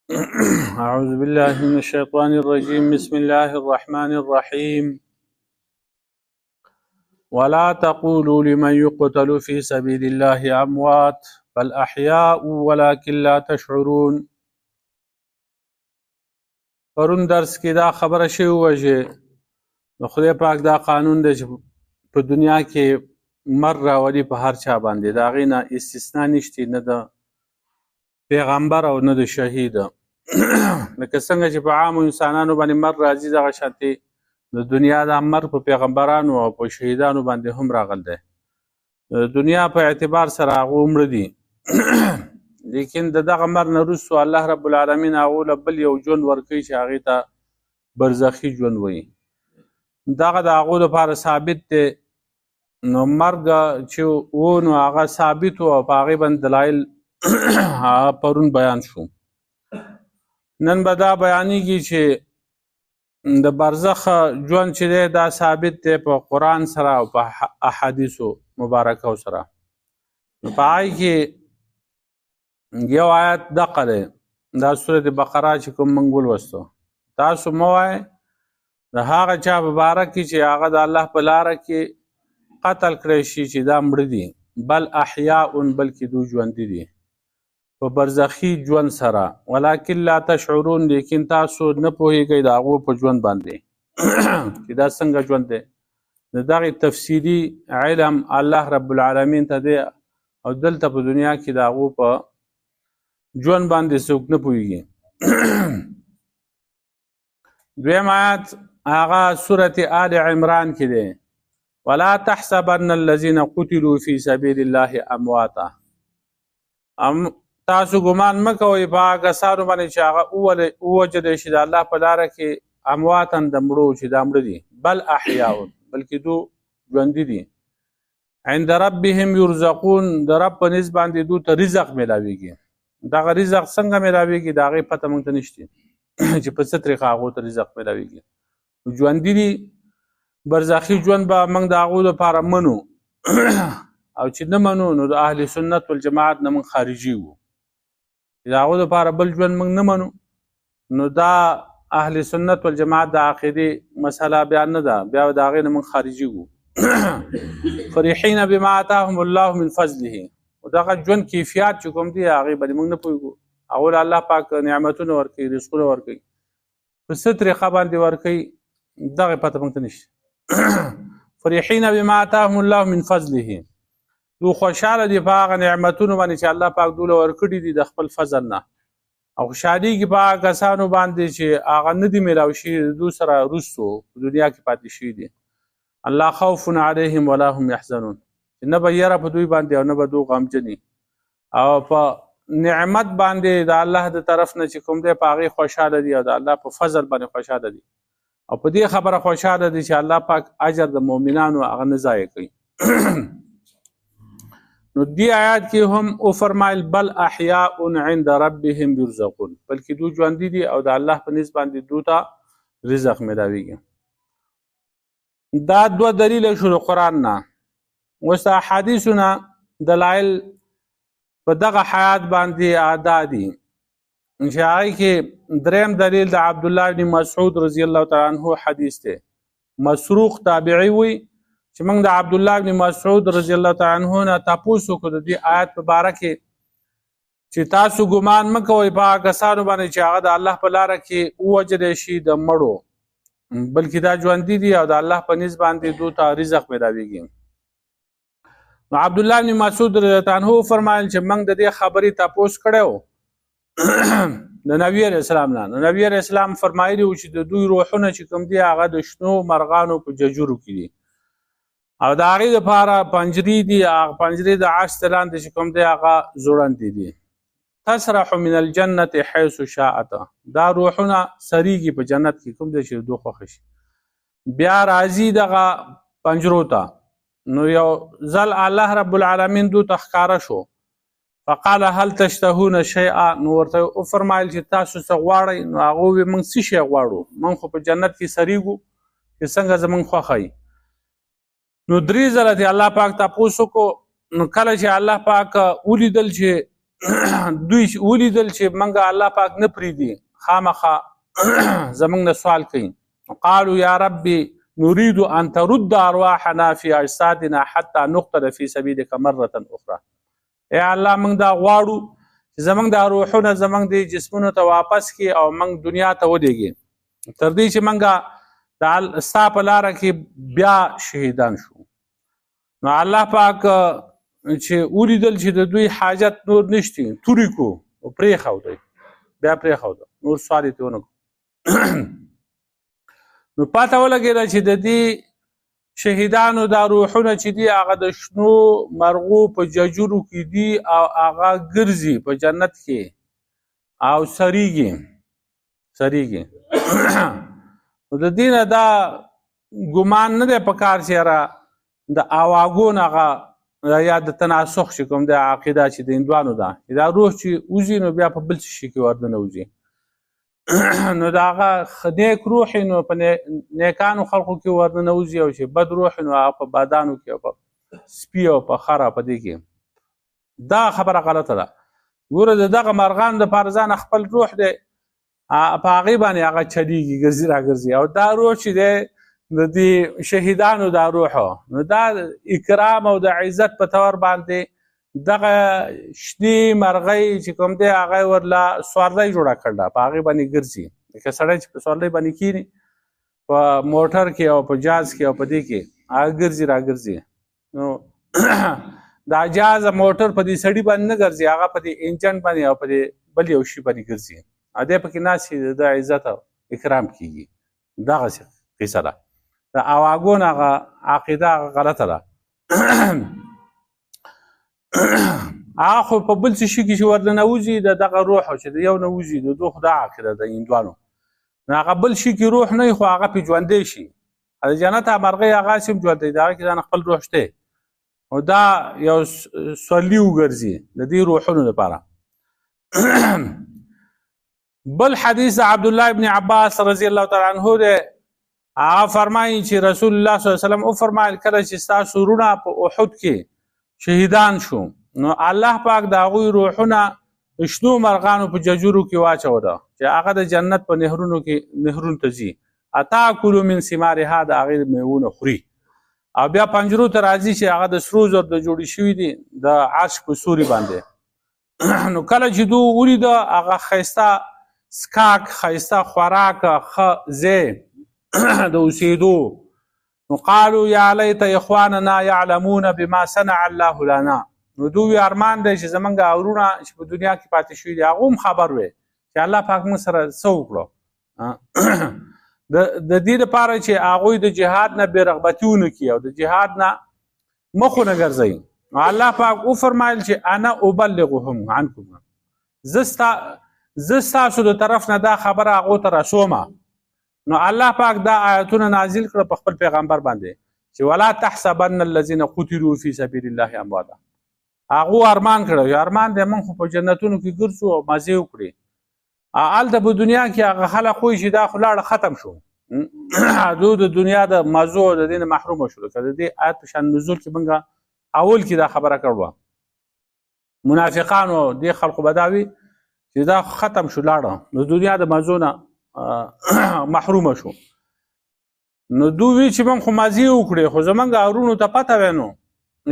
أعوذ بالله من الشيطان الرجيم. بسم الله الرحمن الرحيم. ولا تقولوا لمن يقتل في سبيل الله أموات بل أحياء ولكن لا تشعرون. پرون درس کې دا خبره شوې وه چې خدای پاک دا قانون دی چې په دنیا کې مر راولي په هر چا باندې، د هغې نه استثنا نشته، نه د پیغمبر او نه د شهید. لکه څنګه چې په عامو انسانانو باندې مر راځي، دغه شانتې د دنیا دا مر په پیغمبرانو او په شهیدانو باندې هم راغلی دی. د دنیا په اعتبار سره هغه مړه دي، لیکن د دغه مر نه وروستو الله رب العالمین هغو له بل یو ژوند ورکوي چې هغې ته برزخي ژوند وایي. دغه د هغو لپاره ثابت دی. نو مرګ چې و نو هغه ثابت و او په هغې باندې دلایل پرون بیان شو. نن به دا بیانېږي چې د برزخ ژوند چې دی دا ثابت دی په قرآن سره او په احادیثو مبارکو سره. نو په هغې کې یو آیت دقه دی، دا سورت بقره چې کوم موږ ولوستو. تاسو مه وایئ د هغه چا په باره کې چې هغه د الله په لاره کې قتل کړی شي چې دا مړه دي، بل احیاء بلکې دوی ژوندي دي په برزخي ژوند سره، ولکن لا تشعرون، لیکن تاسو نه پوهیږئ د هغو په ژوند باندې چې دا څنګه ژوند دی. د دغې تفصیلي علم الله رب العالمین ته دی او دلته په دنیا کې د هغو په ژوند باندې څوک نه پوهیږي. دویم آیت هغه سورت آل عمران کې دی، ولا تحسبن الذين قتلوا في سبيل الله امواتا. تاسو ګمان مه کوئ په هغه کسانو باندې چې هغه ووژلی شي د الله په لاره کې امواتن د مړو چې دا مړه دي، بل احیاء بلکې دو ژوندي دي، عند ربهم یرزقون، د رب په نسب باندې دو ته رزق میلاویږي. دغه رزق څنګه میلاویږي د هغې پته موږ ته نشته چې په څه طریقه هغو ته رزق میلاویږي. ژوندي دي، برزخي ژوند به موږ د هغو لپاره منو او چې نه منو نو د اهل سنت والجماعت نه موږ خارجي وو. د هغو لپاره بل ژوند موږ نه منو نو دا اهل سنت والجماعت د عقیدې مسله بیا نه ده، بیا د هغې نه موږ خارجي وو. فرحین بما آتاهم الله من فضله، دغه ژوند کیفیت چې کوم دي هغې باندې موږ نه پوهېږو. هغو له الله پاک نعمتونه ورکوي، رزقونه ورکوي، په څه طریقه باندې ورکوي دغې پته موږ ته نشته. فرحین بما آتاهم الله من فضله، دو خوشحاله دي په هغه نعمتونو باندې چې الله پاک دوی له ورکړي دي د خپل فضل نه، او خوشحالېږي په هغه کسانو باندې چې هغه نه دي میلاو شوي د دوی سره وروستو په دنیا کې پاتې شوي دي. الله خوف علیهم ولا هم یحزنون، چې نه به یره په دوی باندې او نه به دوی غمجن وي، او په نعمت باندې د الله د طرف نه چې کوم دی په هغې خوشحاله دي او د الله په فضل باندې خوشحاله دي، او په دې خبره خوشحاله دي چې الله پاک اجر د مؤمنانو هغه نه ضایع کوي. نو دی آیات کې هم او فرمایل بل احیاء عند ربهم یرزقون، بلکې دوی ژوندي دي او د الله په نسبت باندې دوی ته رزق میلاویږي. دا دوه دلیل شو د قرآن نه. اوس احادیثونه دلایل په دغه حیات باندې ادا دي، چې هغې کې دریم دلیل د عبدالله بن مسعود رضی الله تعالی عنه حدیث دی. مسروق تابعی وی چې موږ د عبدالله بن مسعود رضی الله تعالی عنه نه تپوس وکړو د دې آیت په باره کې چې تاسو ګمان مه کوئ په هغه کسانو باندې چې هغه د الله په لاره کې ووژلی شي د مړو، بلکې دا ژوندي دي او د الله په نسبت باندې دوی ته رزق میلاویږي. نو عبدالله بن مسعود رضی الله عنه فرمایل چې موږ د دې خبرې تپوس کړی د نبي علیه السلام نه. نو نبي علیه السلام فرمایلي و چې د دوی روحونه چې کوم دي هغه د شنو مرغانو په ججورو کې دي، او د هغې دپاره پنجرې دي، هغه پنجرې د عرش د لاندې چې کوم دی هغه ځوړندې دي. تسرح من الجنة حیث شاءت، دا روحونه سریږي په جنت کې کوم دی چې دوی خوښه شي. بیا راځي دغه پنجرو ته، نو یو ځل الله رب العالمین دوی ته ښکاره شو، فقال هل تشتهون شیئا، نو ورته وفرمایل چې تاسو څه غواړئ؟ نو هغه وویل موږ څه شی غواړو، موږ خو په جنت کې سریږو چې څنګه زموږ خوښه وي. نو درې ځله دی الله پاک تپوس وکړو. نو کله چې الله پاک ولیدل چې دوی ولیدل چې منګه الله پاک نه پریدي خامخا زمونږ نه سوال کوي قالوا یا ربي نريد ان ترد ارواحنا في اجسادنا حتى نقتل في سبيلك مره اخرى اے الله موږ دا غواړو چې زمونږ د روحونه زمونږ د جسمونو ته واپس کی او موږ دنیا ته ودیږي تر دې چې موږ د ستا په لاره کې بیا شهیدان شو. نو الله پاک چې ولیدل چې د دوی حاجت نور نشتی توري کو او پرېښود بیا پرېښود نور سوال یې ونه کو. نو پاته ولګېده چې د دې شهیدانو دا روحونه چې دي هغه د شنو مرغو په ججورو کې دي او هغه ګرځي په جنت کې او سریږي نو د دې نه دا ګمان نه دی پکار چې یاره د اواګون هغه یا د تناسخ چې کوم د عقیده چې د هندوانو ده دا روح چې وځي نو بیا په بل څه شي کې ورننه وځي نو دا هغه نیک روح نو په نیکانو خلقو کې ورننه وځي او چې بد روح نو هغه په بادانو کې او په سپي او په خره په دې کې دا خبره غلطه ده. ګوره دغه مرغان د پارزان خپل روح دی په هغې باندې هغه چلیږي ګرځي راګرځي او دا روح چې دی د دې شهیدانو دا روح نو دا اکرام او د عزت په تور باندې دغه شنې مرغۍ چې کوم دی هغه ورله سوارلۍ جوړه کړله په هغې باندې ګرځي لکه سړی چې په سوارلۍ باندې کیني په موټر کې او په جاز کې او په دې کې هغه ګرځي راګرځي نو دا جاز موټر په دې سړي باندې نه ګرځي هغه په دې انجن باندې او په دې بل یو شي باندې ګرځي او دی پکې ناست د عزت او اکرام کېږي دغسې قصه ده. د اواګون هغه عقیده هغه غلطه ده هغه خو په بل څه شي کې چې ورننه وځي د دغه روح چې د یو نه وځي د دوی خو دا عقیده د هندوانو نو هغه بل شي کې روح نه وي خو هغه پې ژوندی شي د جنت مرغۍ هغه هسې هم ژوندی د هغه کې ځان خپل روح شته او دا یو سولي وګرځي د دې روحونو لپاره. بل حدیث عبدالله ابن عباس رضی الله تعالی عنه دی هغه فرمایي چې رسول الله صلی الله علیه وسلم وفرمایل کله چې ستاسو وروڼه په احد کې شهیدان شو نو الله پاک د هغوی روحونه شنو مرغانو په ججورو کې واچوله چې هغه د جنت په نهرونو ته ځي اتاکلو من ثمارها د هغې میوونه خوري او بیا پنجرو ته راځي چې هغه د سرو زرو د جوړې شوي دي د عرش په سوري باندې نو کله چې دوی ولیده هغه ښایسته سکاک ښایسته خوراک ښه ځای د اوسېدو نو قالو یا لیت اخواننا یعلمون بما صنع الله لنا نو دوی ارمان دی چې زمونږ وروڼه چې په دنیا کې پاتې شوي دي هغه هم خبر وي چې الله پاک موږ سره څه وکړو د دې لپاره چې هغوی د جهاد نه بېرغبتي ونه کړي او د جهاد نه مخ ونه ګرځوي نو الله پاک وفرمایل چې انا ابلغهم عنکم زه ستاسو د طرف نه دا خبره هغو ته رسومه نو الله پاک دا آیتونه نازل کړه په خپل پیغمبر باندې چې ولا تحسبن الذين قتلوا في سبيل الله امواتا هغو ارمان کړه ارمان دی موږ خو په جنتونو کې ګرځو او مزې وکړي هلته په دنیا کې هغه خلک وایي چې دا خو لاړه ختم شو دوی د دنیا د مزو د دې نه محرومه شول که د دې آیت په شان نزول کې موږ اول کې دا خبره کړوه منافقانو دې خلقو به دا وي چې دا ختم شو لاړه د دنیا د مزو نه محرومه شو نو دوی وی چې موږ خو مازې وکړې خو زمونږ وروڼو ته پته وی نو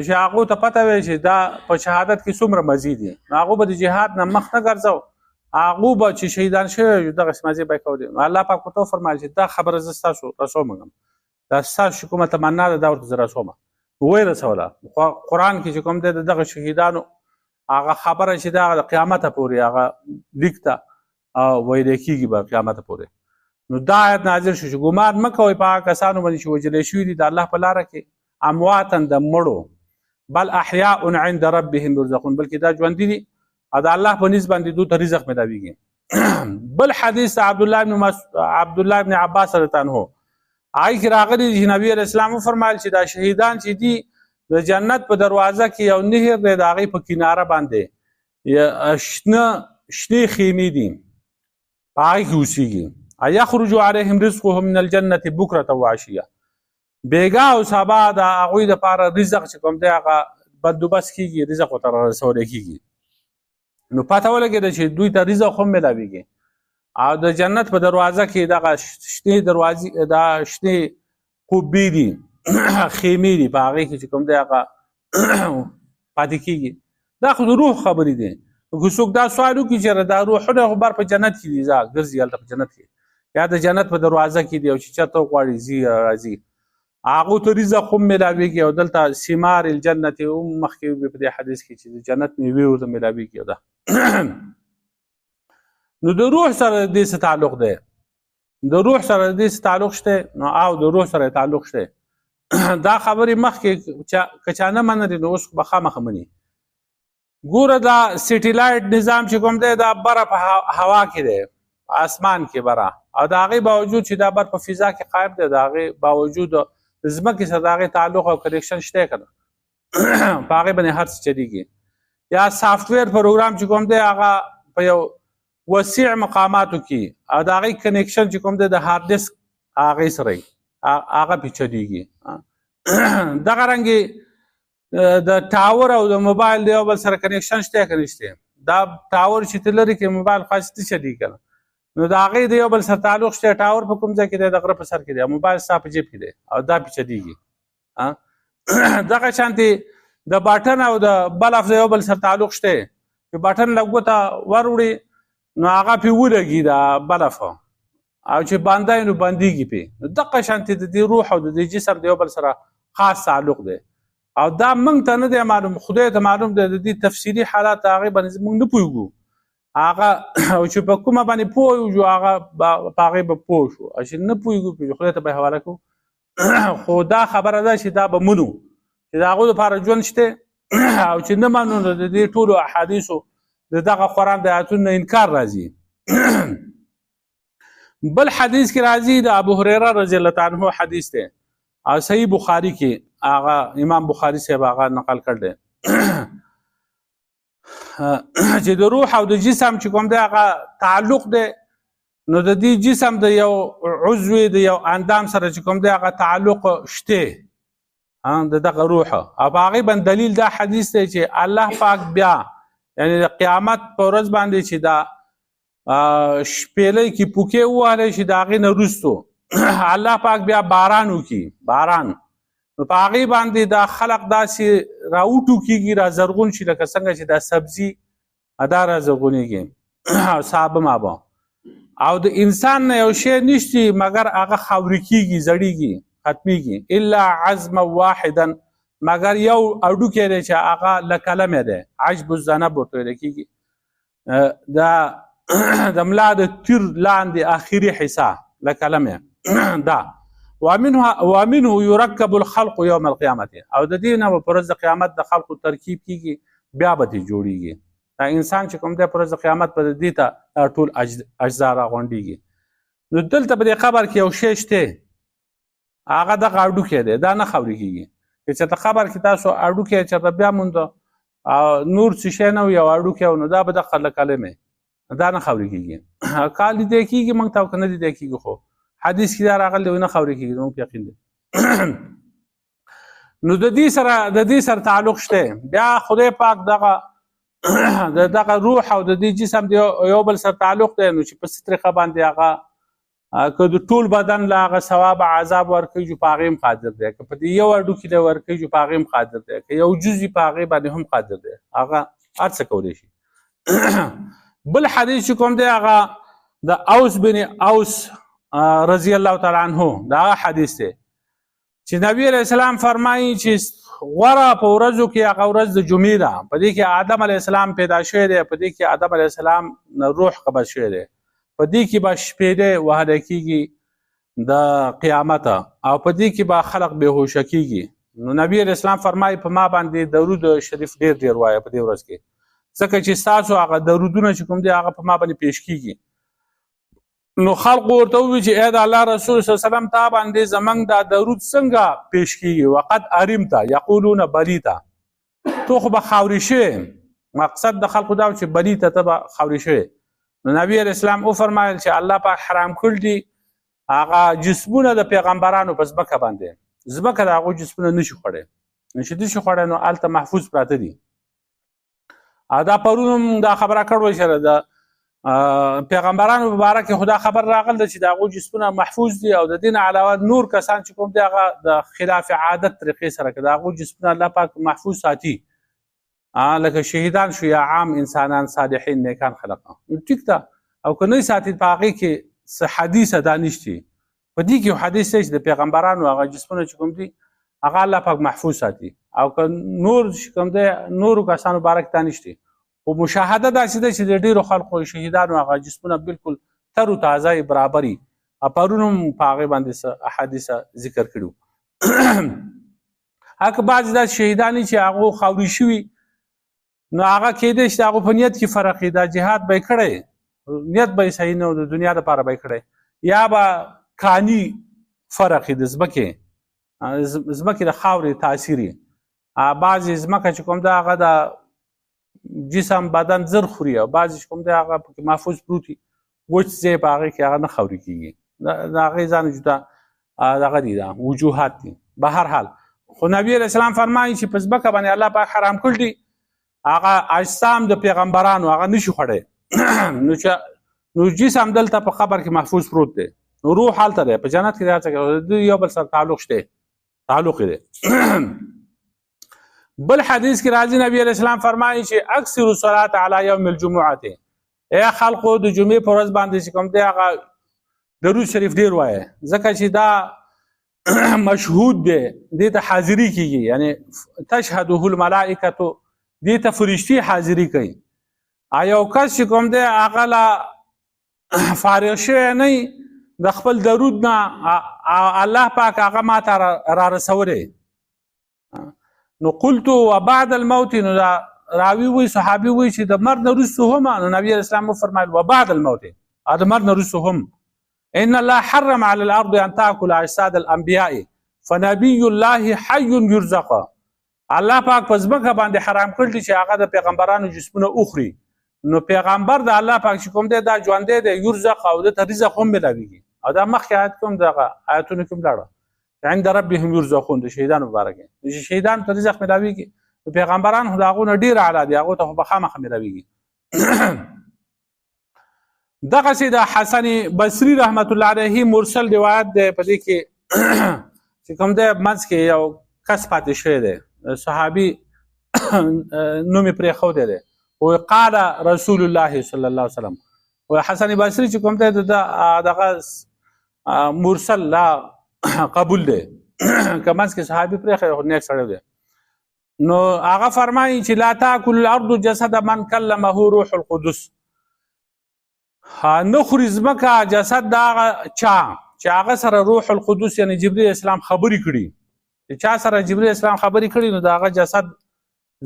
چې هغو ته پته وی چې دا په شهادت کې څومره مزې دي نو هغو به د جهاد نه مخ نه ګرځو هغو به چې شهیدان شوي دغسې مزې به یې کولې نو الله پاک ورته وفرمایل چې دا خبره زه ستاسو رسوم دا ستاسو چې کومه تمنا ده دا ورته زه رسومه ویې رسوله قرآن کې چې کوم دی د دغه شهیدانو هغه خبره چې دا د قیامته پورې هغه لیک ته ویلی کېږي به قیامته پورې نو دا آیت نازل شو چې ګمان مه کوئ په هغه کسانو باندې چې وژلی شوي دي د الله په لاره کې امواتن د مړو بل احیاء عند ربهم یرزقون بلکې دا ژوندي دي او د الله په نسبت باندې دوی ته رزق ملاویږي. بل حدیث عبدالله ابن عباس رضی الله عنه هغې کې راغلی چې نبي علیه السلام وفرمایل چې دا شهیدان چې دي د جنت په دروازه کې یو نهر دی د هغې په کناره باندې شنې خیمې دي په هغې کې اوسېږي یخرج علیهم رزقهم من الجنة بکرة وعشیه بیګا او سبا د هغوی دپاره رزق چې کوم دی هغه بندوبست کېږي رزق ورته رارسولی کېږي نو پته ولګېده چې دوی ته رزق هم ملاویږي او د جنت په دروازه کې دغه شنې دروازې دا شنې قبې دي خیمې دي په هغې کې چې کوم دی هغه پاتې کېږي دا خو د روح خبرې دي که څوک دا سوال وکړي چې دا روحونه خو بار په جنت کې دي ځه ګرځي هلته په جنت کې یا د جنت په دروازه کې دي او چې چېرته وغواړي ځي راځي هغو ته رزق هم ملاویږي او دلته ثمار الجنت هم مخکې په دې حدیث کې چې د جنت میوې ورته ملاویږي ده نو د روح سره د دې څه تعلق دی د روح سره د دې څه تعلق شته نو او د روح سره تعلق شته دا خبرې مخکې که چا نه منلې نو اوس به خامخا مني ګوره دا سیټیلایټ نظام چې کوم دی دا بره په هوا کې دی آسمان کې بره او د هغې باوجود چې دا بر په فضا کې قایم دی د هغې باوجود د ځمکې سره د هغې تعلق او کنیکشن شته که نه په هغې باندې هر څه چلېږي یا سافټویر پروګرام چې کوم دی هغه په یو وسیع مقاماتو کې او د هغې کنیکشن چې کوم دی د هارد ډسک هغې سره هغه پې چلېږي دغه رنګې د ټاور او د موبایل د یو بل سره کنیکشن شته که نشته دا ټاور چې ته لرې کې موبایل خاص ته چلېږي که نه نو د هغې د یو بل سره تعلق شته ټاور په کوم ځای کې دی د غره په سر کې دی موبایل ستا په جیب کې دی او دا پې چلېږي دغه شانتې د باټن او د بلف د یو بل سره تعلق شته چې باټن لږ ګوته وروړي نو هغه پې ولګي د بلف او چې باندی نو باندېږي پې نو دغه شانتې د دې روح او د دې جسم د یو بل سره خاص تعلق دی او دا موږ ته نه دی معلوم خدای ته معلوم دی د دې تفصیلي حالات هغې باندې موږ نه پوهېږو هغه چې په کومه باندې پوه یو هغه په هغې به پوه شو او چې نه پوهېږو خدای ته به یې حواله کړو خو دا خبره ده چې دا به منو چې د هغو دپاره ژوند شته او چې نه منو نو د دې ټولو احادیثو د دغه قرآن د آیاتونو نه انکار راځي بل حدیث کې راځي د ابو هریره رضی الله تعالی عنه حدیث دی او صحیح بخاری کې هغه امام بخاری صاحب هغه نقل کړ دی چې د روح او د جسم چې کوم دی هغه تعلق دی نو د دې جسم د یو عضو د یو اندام سره چې کوم دی هغه تعلق شته د دغه روح او په هغې باندې دلیل دا حدیث دی چې الله پاک بیا یعنی د قیامت په ورځ باندې چې دا شپېلۍ کې پوکې ووهلی شي د هغې نه وروستو الله پاک بیا باران وکړي باران نو په هغې باندې دا خلق داسې راوټوکېږي را زرغون شي لکه څنګه چې دا سبزي دا را زرغونېږي سابه مابه او د انسان نه یو شی نشتی مګر هغه خاورې کېږي زړېږي ختمیږي الا عظم واحدا مګر یو اډوکی دی چې هغه لکلمې دی عجب الذنب ورته ویل کېږي دا د ملا د تیر لاندې آخري حصه لکلمې دا ومنه يركب الخلق يوم القيامه او د دې نه په ورځ د قیامت د خلقو ترکیب کېږي بیا به دې جوړېږي دا انسان چې کوم دی په ورځ د قیامت به د دې ته ټول اجزا راغونډېږي نو دلته په دې خبر کې یو شی شته هغه دغه اډوکی دی دا نه خاورې کېږي که چېرته خبر کې تاسو اډوکی چېرته بیا مونده نور څه شی نه یو اډوکی نو دا به دغه کلمې دا نه خاورې کېږي کال لیدی کېږي موږ ته او که نه لیدی کېږي خو حدیث کې دا راغلی نه خاورې کېږي موږ یقین دی نو د دې سره تعلق شته بیا خدای پاک دغه روح او د دې جسم د یو بل سره تعلق دی نو چې په څه طریقه باندې هغه که د ټول بدن له هغه ثواب عذاب ورکوي چې په هغې هم قادر دی که په دې یو هډوکي دی ورکوي چې په هغې هم قادر دی که یو جز په هغې باندې هم قادر دی هغه هر څه کولی شي بل حدیث چې کوم دی هغه د اوس بن اوس رضی الله تعالی عنه دا حدیث دی چې نبی علیہ السلام فرمایي چې غوره په ورځو کې هغه ورځ د جمعې ده په دې کې آدم علیہ السلام پیدا شوی دی په دې کې آدم علیہ السلام روح قبض شوی دی په دې کې به شپېلۍ وهلی کېږي د قیامت او په دې کې به خلق بېهوشه کېږي نو نبی علیہ السلام فرمایي په ما باندې درود شریف ډېر ډېر وایه په دې ورځ کې ځکه چې ستاسو هغه درودونه چې کوم دی هغه په ما باندې پیش کېږي نو خلق ورته ووایي چې ای د الله رسول صلی الله علیه وسلم تا باندې زموږ دا درود څنګه پیش کېږي وقد ارمته یقولون بلیته تو خو به خاورې شوې مقصد د خلقو دا چې بلیته ته به خاورې شوې نو نبی علیہ السلام وفرمایل چې الله پاک حرام کړي دي هغه جسمونه د پیغمبرانو په ځمکه باندې ځمکه د هغو جسمونه نشي خوړی نو چې نشي خوړی نو هلته محفوظ پراته دي دا پرون دا خبره کړو چې د پیغمبرانو مبارک خدا خبر راغل چې دا غو جسمونه محفوظ دي او د دین علاوه نور کسان چې کوم دی هغه د خلاف عادت طریقې سره دا غو جسمونه الله پاک محفوظ ساتي لکه شهیدان شو یا عام انسانان صالحین نیکان خلق ټیک ده او کنه ساتي پاغي کې حدیث دا نشتی په دې کې حدیث چې د پیغمبرانو هغه جسمونه چې کوم دي هغه الله پاک محفوظ ساتي او نور کوم دی نور کسانو مبارک ته نشتی او مشاهده داسې ده چې د ډیرو خلکو شهیدانو هغه جسمونه بالکل تر تازه برابري پرونم په هغه باندې احادیث ذکر کړو هغه بعض د شهیدانی چې هغه خوري شوی نو هغه کېدې چې هغه په نیت کې فرق دی جهاد به کړي نیت به صحیح نه د دنیا لپاره به کړي یا به کانی فرق د زمکه د خاورې تاثیري بعض زمکه چې کوم دا هغه د جسم بدن زر خوري او بعض کوم دی هغه محفوظ پروتي وچ ځای په هغه کې هغه نه خوري کیږي دا هغه ځان جدا دغه دي دا وجوهات دي به هر حال خو نبی علیہ السلام فرمایي چې پس بکه باندې الله پاک حرام کړ دي هغه اجسام د پیغمبرانو هغه نشي خړې نو جسم دلته په قبر کې محفوظ پروت دی روح حالت ده په جنت کې راځي یو بل سره تعلق دی بل حدیث کې راځي نبی علیہ السلام فرمایي چې اکثر الصلاه علی یوم الجمعه اے خلقو د جمعې پر ورځ باندې چې کوم دی هغه درود شریف ډیر وایي ځکه چې دا مشهود دی دې ته حاضری کیږي یعنی تشهده الملائکه دې ته فرشتي حاضری کوي آیا کس چې کوم دی هغه لا فارغ شوی نه د خپل درود نه الله پاک هغه ماته را رسولی نو قلت وبعد الموت نو راوی وی صحابي وی چې د مرګ نه وروسته هم نو نبی اسلام فرمایل وبعد الموت د مرګ نه وروسته هم ان الله حرم على الارض ان تاكل اجساد الانبياء فنبي الله حي يرزق الله پاک پس بکه باندې حرام کړل چې هغه د پیغمبرانو جسمونه اخري نو پیغمبر د الله پاک چې کوم دی دا ژوند دی یرزق او د رزق هم ملاويږي او دا مخکې آیت کوم دغه آیتونه کوم لاړه عند ربهم يرزقون د شهیدانو مبارک دي شهیدان ته رزق ملاويږي پیغمبران خداغونه ډیر اعلی دي هغه ته بخامه ملاويږي دغه سي د حسن بصري رحمت الله علیه مرسل روایت ده په دې کې چې کوم ده منځ کې یو کس پاتې شوی دی صحابي نوم پرې خو دی او قال رسول الله صلی الله علیه وسلم او حسن بصري چې کوم ده دغه مرسل لا قبول دی کمنس کې صحابي پرې خو نیک سره دی نو هغه فرمایي چې لا تاكل الارض جسد من كلمه روح القدس نخري زمکه جسد دا چې هغه سره روح القدس یعنی جبرئیل اسلام خبري کړي چې چا سره جبرئیل اسلام خبري کړي نو دا هغه جسد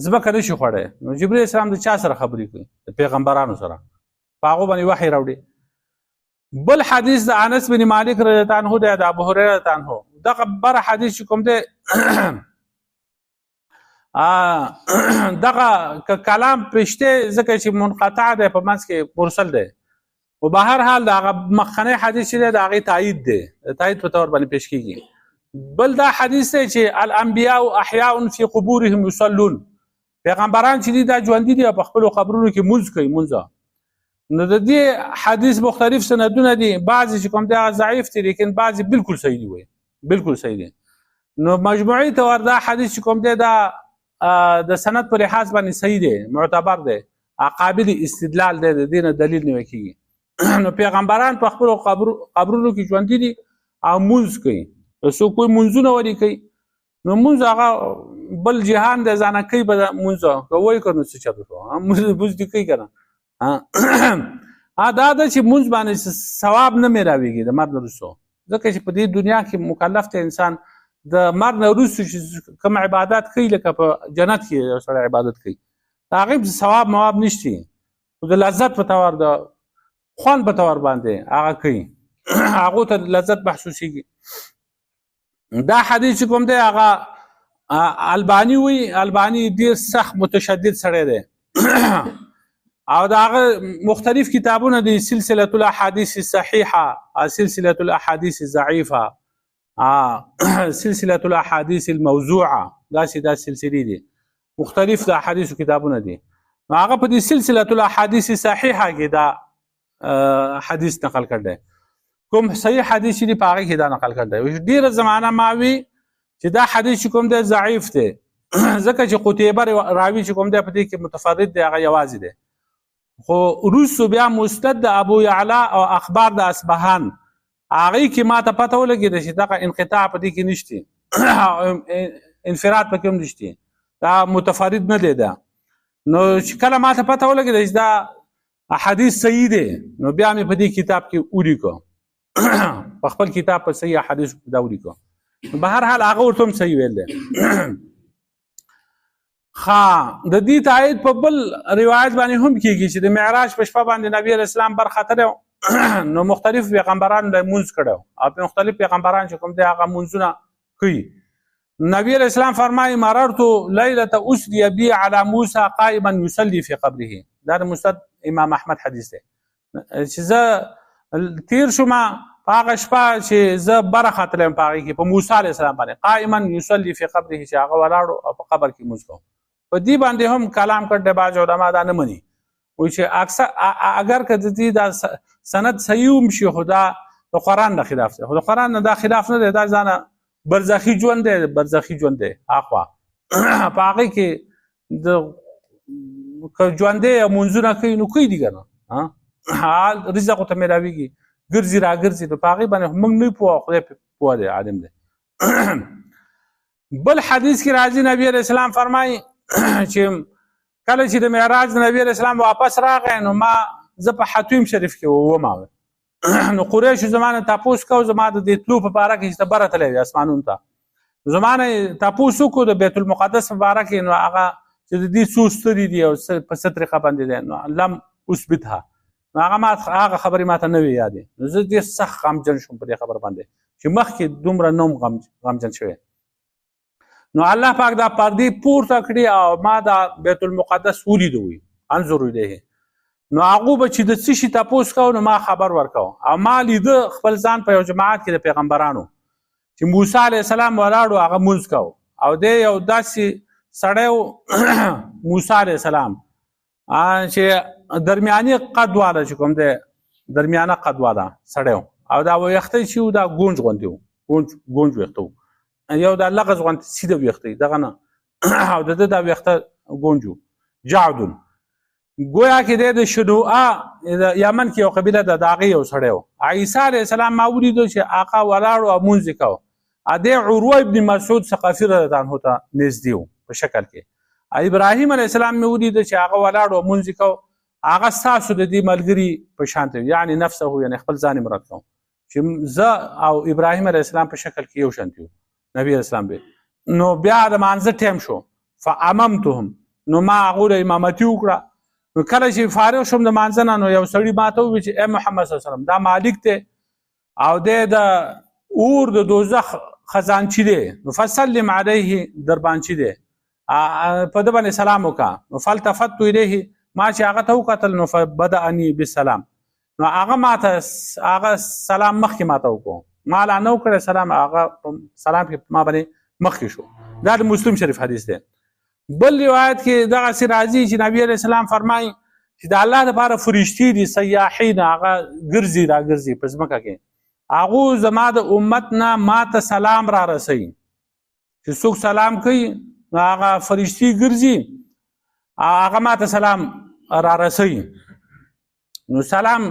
زمکه نشي خوړی نو جبرئیل اسلام د چا سره خبري کړي پیغمبرانو سره هغه باندې وحي راوړي بل حدیث د انس بن مالک رضی الله عنه د ابو هريره رضی الله عنه دغه بر حدیث کوم دی دغه کلام پښته ځکه چې منقطع دی په منځ کې مرسل دی او به هر حال دغه مخکنی حدیث دی دغه تایید دی تایید په تور باندې پیش کیږي بل دا حدیث دی چې الانبیاء احیاء فی قبورهم یصلون پیغمبران چې دا ژوند دي په خپل قبرونو کې منځ کوي منځه نو د دې حدیث مختلف سندونه دي بعضی چې کوم دی ضعیف دي لیکن بعضی بالکل صحیح دي وي بالکل صحیح دي نو مجموعي تور دا حدیث چې کوم دی دا د سند پر لحاظ باندې صحیح دی معتبر دی قابل استدلال دی د دین دلیل نه کیږي نو پیغمبران په خپل قبرونو کې ژوند دي او منځ کوي سو کوئی منځونه وري کوي نو منځ هغه بل جهان د ځانه کوي به منځ کوي کنه څه چاته منځ دي کوي کنه دا د چې منځ باندې ثواب نه میراويږي د مرګ وروسته ځکه چې په دې دنیا کې مکلف ته انسان د مرګ وروسته چې کوم عبادت کوي لکه په جنت کې سره عبادت کوي هغه ثواب مواب نشته او د لذت په تور د خوان په تور باندې هغه کوي هغه ته لذت محسوسيږي دا حدیث کوم دی هغه البانی وی البانی ډیر سخت متشدد سره دی او دا مختلف کتابونه دي سلسله الاحاديث الصحيحه سلسله الاحاديث الضعيفه سلسله الاحاديث الموضوعه دا سلسله دي مختلف د احاديث کتابونه دي نو هغه په دې سلسله الاحاديث صحیحه کې دا حدیث نقل کړی کوم صحیح حدیث دی په هغه کې دا نقل کړی ډیره زمانہ ماوي چې دا حدیث کوم دی ضعیف دی ځکه چې قتيبه راوي چې کوم دی په دې کې متفرد دی هغه یوازې دی خو روس بیا مستد ابو يعلى او اخبار د اصبهان هغه کې ما ته پته ولګید چې دا انقطاع په دې کې نشته انفراد پکې هم نشته دا متفرد نه دی دا نو چې کله ما ته پته ولګید چې دا حدیث صحیح دی نو بیا مې په دې کتاب کې ولیکو په خپل کتاب په صحیح حدیث دا ولیکو په هر حال هغه ورته صحیح ویل دی خا د دې تایید په بل روایت باندې هم کیږي چې د معراج په شپه باندې نبی رسول الله برخطره نو مختلف پیغمبران د منځ کړو او په مختلف پیغمبران چې کوم دی هغه منځونه کوي نبی رسول الله فرمایي مررت ليله اسري بي على موسى قائما يصلي في قبره دا د مستد امام احمد حدیث دی چې زه تیر شوم هغه شپه چې زه برخطره په هغه کې په موسی عليه السلام باندې قائما يصلي في قبره چې هغه ولاړو او په قبر کې منځ کوي په دې باندې هم کلام کړي باج علماء دا نه مني وایي چې اکثر اگر که د دې دا سند صحیح هم شي خدا د قران نه خلاف دی خو د قران نه دا خلاف نه دی دا ځانه برزخی ژوند دی برزخی ژوند دی اخوا په هغه کې د ژوند دی منځونه کوي نو کوي دي کنه حال رزق ته ملاويږي ګرځي را ګرځي په هغه باندې موږ نه پوه خدای پوه دی عالم دی بل حدیث کې راځي نبی رسول الله فرمایي چې کله چې د معراج نبی رسول الله واپس راغی نو ما زه په حتیم شریف کې ومه نو قریش زمانه تاسو کو زماده د تلو په اړه کې چې بره تللی اسمانون ته زمانه تاسو کو د بیت المقدس په اړه کې نو هغه چې د دې سوستري دی او په سترخه باندې دی نو لم اثبتها نو هغه خبرې ماته نه وی یادې نو زه دې سخت غمجن شوم په دې خبر باندې چې مخکې دومره نوم غمجن شوی نو الله پاک دا پردې پورته کړی او ما دا بیت المقدس ولیدوي انظر الیه نو هغه به چې د څه شي تاسو کو نو ما خبر ورکاو او ما لید خپل ځان په یو جماعت کې د پیغمبرانو چې موسی علی السلام ولاړو هغه مونږ کو او د یو داسې سړیو موسی علی السلام چې درمیاني قد والا چې کوم دی درمیانه قد والا سړیو او دا وخت چې دا گونج غوندیو گونج وختو یو دا لغز غوند سیده وختي دغه نه او دا وخت گونجو جعدن گویا کې د شنوعه د یمن کې یو قبیله د داغي یو سړیو عیسی علیه السلام ما ولیدو چې آقا ولاړو او مونځ کو ا عروه ابن مسعود ثقافي رضی الله عنه نږدې په شکل کې ابراهیم علیه السلام مې ولیدو چې هغه ولاړو مونځ کو هغه ساسو د دې ملګری په شان ته یعنی نفسه یعنی خپل ځان مراد کوم چې ز او ابراهیم علیه السلام په شکل کې یو شان دي نبی اسلام به نو بیا د مانځ ټیم شو فاممتهم نو ما هغه امامتي وکړه نو کله چې فارغ شوم د مانځنه نو یو سړی ماته وی چې اے محمد صلی الله علیه وسلم دا مالک ته او د اور د دوزخ خزانچی دی نو فسلم علیه دربانچی دی په د باندې سلام وکا نو فالتفت الیه ما چې هغه ته وکتل نو فبدأنی بالسلام نو هغه ماته هغه سلام مخکې ماته وکړو ما لا نو کړ سلام هغه سلام کې ما باندې مخکې شو دا د مسلم شریف حدیث دی بل روایت کې دغه سراجی چې نبی علیہ السلام فرمایي چې د الله لپاره فرشتي دي سیاحین هغه ګرځي را ګرځي په ځمکه کې هغه زما د امت نه ماته سلام را رسي چې څوک سلام کوي هغه فرشتي ګرځي هغه ماته سلام را رسي نو سلام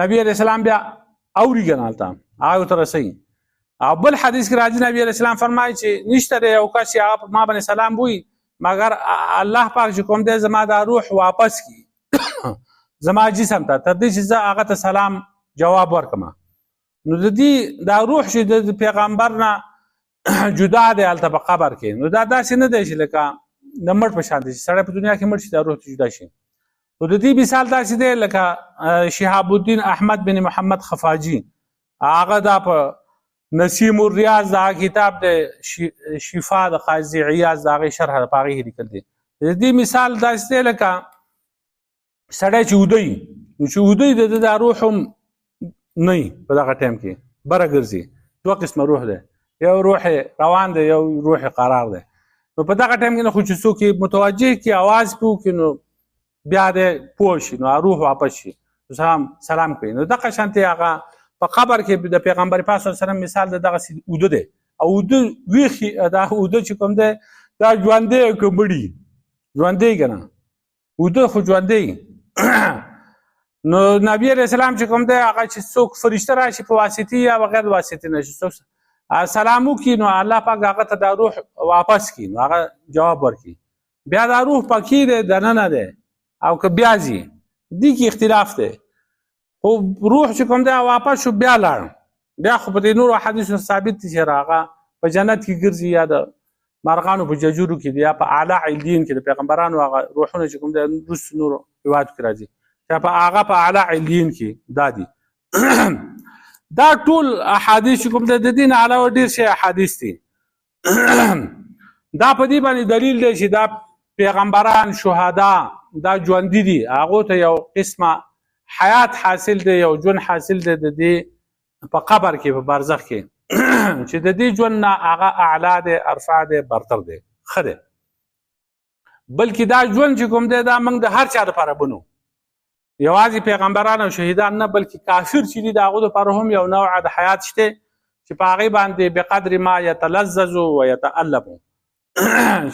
نبی علیہ السلام بیا اوري ګنالتا هغه تر رسي او بل حدیث کې راځي نبی علیہ السلام فرمایي چې نشته یو کس هغه ما باندې سلام وي مگر الله پاک چې کوم دې زما د روح واپس کی زما جسم ته تر دې چې زه هغه ته سلام جواب ورکم نو د دې دا روح چې د پیغمبر نه جدا دی الته په قبر کې نو دا داسې نه دی چې لکه د مړ په شان دي سړی په دنیا کې مړ شي دا روح جدا شي نو د دې مثال داسې دی لکه شهاب الدین احمد بن محمد خفاجی هغه دا په نسیم الریاض دا کتاب د شفا د قاضی عیاض دا غي شرح پاغي لیکل دي د دې مثال داسته لکه سړی چې ودی نو چې ودی د روحم نه په دغه ټیم کې بره ګرځي دوه قسمه روح ده یو روح روان ده یو روح قرار ده نو په دغه ټیم کې نو خو چې څوک متوجه کی आवाज پو کې نو بیا دې پوه شي نو روح واپس شي سلام کوي. نو دغه شانتې هغه په قبر کې د پیغمبر پاک صلی الله علیه وسلم مثال د دغسې اوده دی او اوده ویښي دا اوده چې کوم دی دا ژوندی که مړي ژوندی که نه اوده خو ژوندی نو نبی علیه السلام چې کوم دی هغه چې څوک فرشته راشي په واسطې یا بغیر واسطې نه شي څوک سلام وکړي نو الله پاک هغه ته دا روح واپس کړي نو هغه جواب ورکړي بیا دا روح پکې دی دننه دی او که بیا ځي دې کې اختلاف دی خو روح چې کوم دی واپس شو بیا لاړ بیا خو په دې نورو حدیثو ثابت دي چې هغه په جنت کې ګرځي یا د مارغانو په ججورو کې دي یا په اعلی علیین کې د پیغمبرانو هغه روحونه چې کوم دی وروستو نورو روایتو کې راځي چې هغه په اعلی علیین کې دا دي دا ټول احادیث چې کوم دی د دې نه علاوه ډېر شي احادیث دي دا په دې باندې دلیل دی چې دا پیغمبران شهدا دا ژوندي دي هغو ته یو قسمه حیات حاصل دی یو ژوند حاصل دی د دې په قبر کې په برزخ کې چې د دې ژوند نه هغه اعلی دی ارفع دی برتر دی ښه دی بلکې دا ژوند چې کوم دی دا موږ د هر چا دپاره بنو یوازې پیغمبران او شهیدان نه بلکې کافر چې دي د هغو دپاره هم یو نوع د حیات شته چې په هغې باندې بقدر ما یتلذذ و یتألم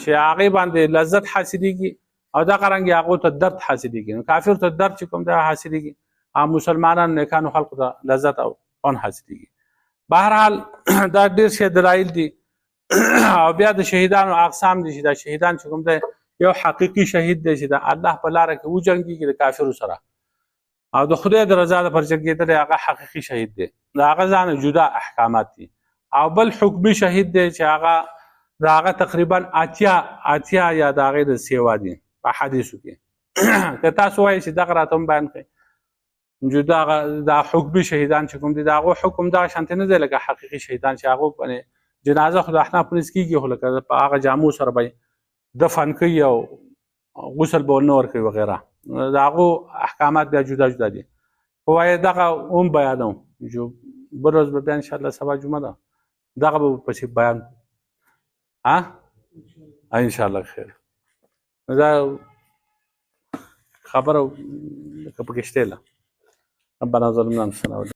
چې هغې باندې لذت حاصلېږي او دغه رنګې هغو ته درد حاصلېږي نو کافر ته درد چې کوم دی حاصلېږي او مسلمانانو نیکانو خلقو ته لذت او خوند حاصلېږي بهرحال دا ډېر شي دلایل دي او بیا د شهیدانو اقسام دي چې دا شهیدان چې کوم دی یو حقیقي شهید دی چې د الله په لاره کې وجنګېږي د کافرو سره او د خدای د رضا دپاره جنګېدلی هغه حقیقي شهید دی د هغه ځانه جدا احکامات دي او بل حکمي شهید دی چې هغه د هغه تقریبا اتیا یا د هغې د سیوا دي په حدیثو کې که تاسو وایئ چې دغه راته هم بیان کړئ جدا دا حکمي شهیدان چې کوم دي د هغو حکم دغه شانتې نه دی لکه حقیقي شهیدان چې هغو باندې جنازه خو د احنافو منځ کېږي خو لکه په هغه جامو سره به دفن کوي او غسل به ونه ورکوي وغیره د هغو احکامات بیا جدا جدا دي خو وایي دغه هم بیانوم بل ورځ به بیا انشاءالله سبا جمعه ده دغه به پسې بیان انشاءالله خیر دا خبره لکه پکې شته ربنا ظلمنا انفسنا